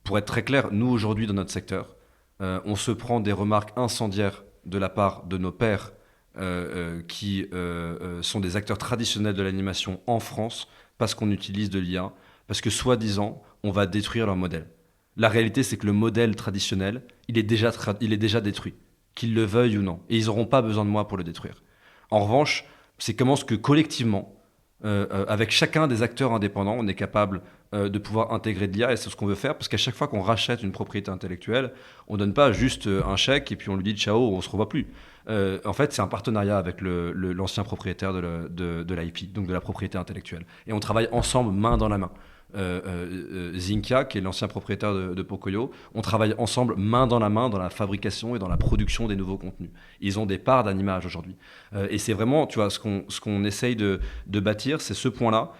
Pour être très clair, nous aujourd'hui dans notre secteur, on se prend des remarques incendiaires de la part de nos pairs qui sont des acteurs traditionnels de l'animation en France parce qu'on utilise de l'IA, parce que soi-disant, on va détruire leur modèle. La réalité, c'est que le modèle traditionnel, il est déjà détruit, qu'ils le veuillent ou non. Et ils n'auront pas besoin de moi pour le détruire. En revanche, c'est comment est-ce que collectivement, avec chacun des acteurs indépendants, on est capable de pouvoir intégrer de l'IA, et c'est ce qu'on veut faire, parce qu'à chaque fois qu'on rachète une propriété intellectuelle, on ne donne pas juste un chèque et puis on lui dit ciao, on ne se revoit plus. En fait, c'est un partenariat avec l'ancien propriétaire de l'IP, donc de la propriété intellectuelle. Et on travaille ensemble, main dans la main. Zinkia, qui est l'ancien propriétaire de Pocoyo, on travaille ensemble main dans la main dans la fabrication et dans la production des nouveaux contenus. Ils ont des parts d'Animage aujourd'hui. Et c'est vraiment, tu vois, ce qu'on essaye de bâtir, c'est ce point-là.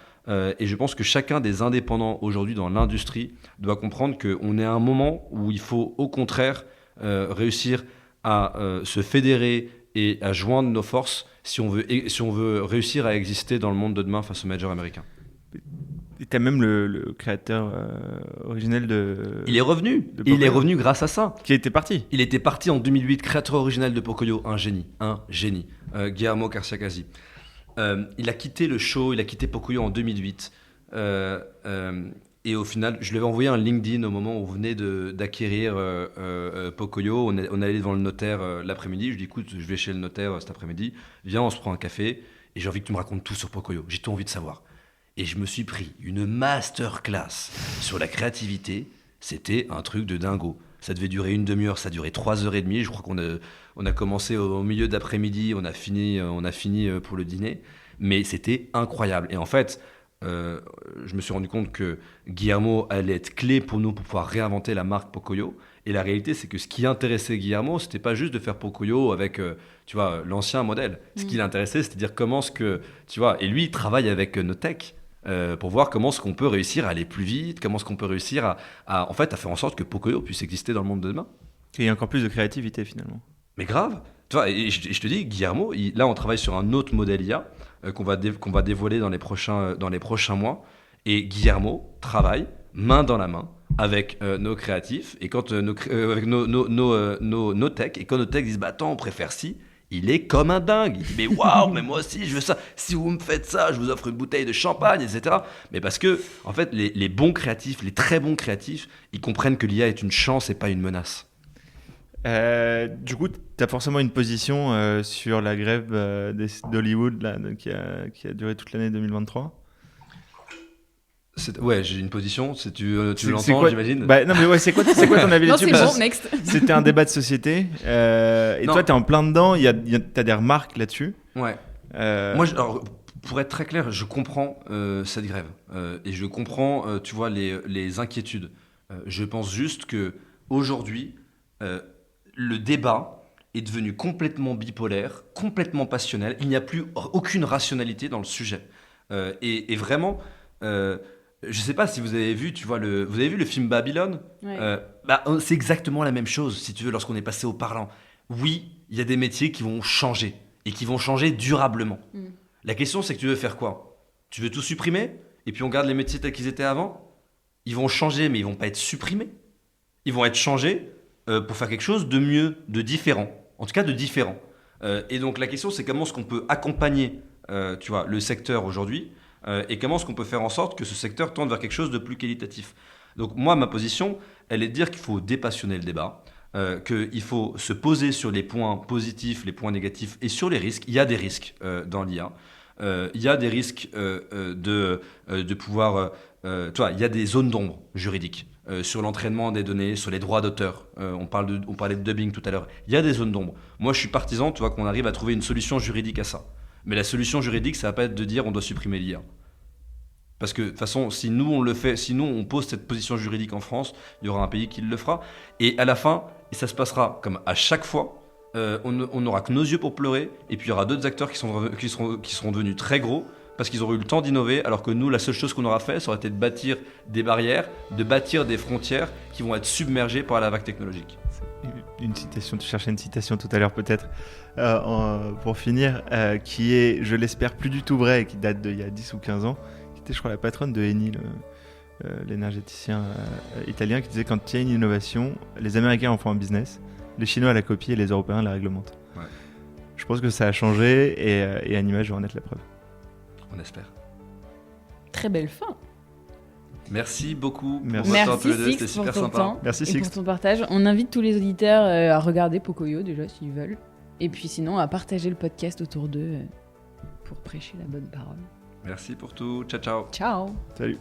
Et je pense que chacun des indépendants aujourd'hui dans l'industrie doit comprendre qu'on est à un moment où il faut au contraire réussir à se fédérer et à joindre nos forces si on veut réussir à exister dans le monde de demain face aux majors américains. Et t'as même le créateur originel de... Il est revenu. Il est revenu grâce à ça. Qui était parti. Il était parti en 2008, créateur originel de Pocoyo, un génie. Guillermo Carciacasi. Il a quitté le show, il a quitté Pocoyo en 2008. Et au final, je lui avais envoyé un LinkedIn au moment où on venait d'acquérir Pocoyo. On allait devant le notaire l'après-midi. Je lui ai dit, écoute, je vais chez le notaire cet après-midi. Viens, on se prend un café. et j'ai envie que tu me racontes tout sur Pocoyo. J'ai tout envie de savoir. Et je me suis pris une masterclass sur la créativité. C'était un truc de dingo. Ça devait durer une demi-heure, ça a duré 3h30. Je crois qu'on a commencé au milieu d'après-midi, on a fini pour le dîner. Mais c'était incroyable. Et en fait, je me suis rendu compte que Guillermo allait être clé pour nous pour pouvoir réinventer la marque Pocoyo. Et la réalité, c'est que ce qui intéressait Guillermo, c'était pas juste de faire Pocoyo avec, tu vois, l'ancien modèle. Ce qui l'intéressait, c'était de dire comment ce que, tu vois, et lui, il travaille avec nos techs pour voir comment est-ce qu'on peut réussir à aller plus vite, comment est-ce qu'on peut réussir en fait, à faire en sorte que Pocoyo puisse exister dans le monde de demain. Et il y a encore plus de créativité finalement. Mais grave. Tu vois, et je te dis, Guillermo, là, on travaille sur un autre modèle IA qu'on va dévoiler dans les prochains mois. Et Guillermo travaille main dans la main avec nos créatifs et quand avec nos techs. Et quand nos techs disent, bah attends, on préfère ci, il est comme un dingue. Il dit, mais waouh, mais moi aussi, je veux ça. Si vous me faites ça, je vous offre une bouteille de champagne, etc. Mais parce que, en fait, les bons créatifs, les très bons créatifs, ils comprennent que l'IA est une chance et pas une menace. Du coup, tu as forcément une position sur la grève d'Hollywood là, qui a duré toute l'année 2023. Ouais, j'ai une position. Tu l'entends, j'imagine. Non, mais ouais, c'est quoi ton avis là-dessus? Non, c'est bon, next. C'était un débat de société. Et Non. toi, tu es en plein dedans. T'as des remarques là-dessus. Ouais. Moi, alors, pour être très clair, je comprends cette grève. Et je comprends, tu vois, les inquiétudes. Je pense juste que aujourd'hui, le débat est devenu complètement bipolaire, complètement passionnel. Il n'y a plus aucune rationalité dans le sujet. Et vraiment, je ne sais pas si vous avez vu, tu vois, vous avez vu le film Babylone? Ouais. C'est exactement la même chose, si tu veux, lorsqu'on est passé au parlant. Oui, il y a des métiers qui vont changer, et qui vont changer durablement. La question, c'est que tu veux faire quoi? Tu veux tout supprimer, et puis on garde les métiers tels qu'ils étaient avant? Ils vont changer, mais ils ne vont pas être supprimés. Ils vont être changés pour faire quelque chose de mieux, de différent. En tout cas, de différent. Et donc, la question, c'est comment est-ce qu'on peut accompagner tu vois, le secteur aujourd'hui et comment est-ce qu'on peut faire en sorte que ce secteur tende vers quelque chose de plus qualitatif. Donc, moi, ma position, elle est de dire qu'il faut dépassionner le débat, qu'il faut se poser sur les points positifs, les points négatifs et sur les risques. Il y a des risques dans l'IA. Il y a des risques de pouvoir... tu vois, il y a des zones d'ombre juridiques. Sur l'entraînement des données, sur les droits d'auteur. On parlait de dubbing tout à l'heure. Il y a des zones d'ombre. Moi, je suis partisan, tu vois, qu'on arrive à trouver une solution juridique à ça. Mais la solution juridique, ça va pas être de dire on doit supprimer l'IA. Parce que de toute façon, si nous on le fait, si nous on pose cette position juridique en France, il y aura un pays qui le fera. Et à la fin, et ça se passera comme à chaque fois, on n'aura que nos yeux pour pleurer. Et puis il y aura d'autres acteurs qui seront devenus très gros. Parce qu'ils auront eu le temps d'innover, alors que nous, la seule chose qu'on aura fait, ça aurait été de bâtir des barrières, de bâtir des frontières qui vont être submergées par la vague technologique. Une citation, tu cherchais une citation tout à l'heure peut-être, pour finir, qui est, je l'espère, plus du tout vraie et qui date d'il y a 10 ou 15 ans, qui était, je crois, la patronne de Eni, l'énergéticien italien, qui disait quand il y a une innovation, les Américains en font un business, les Chinois la copient et les Européens la réglementent. Ouais. Je pense que ça a changé et Animage va en être la preuve. On espère. Très belle fin. Merci beaucoup. Merci Six c'était super pour ton sympa. temps. Merci et Six. pour ton partage. On invite tous les auditeurs à regarder Pocoyo déjà s'ils veulent. Et puis sinon à partager le podcast autour d'eux pour prêcher la bonne parole. Merci pour tout. Ciao, ciao. Ciao. Salut.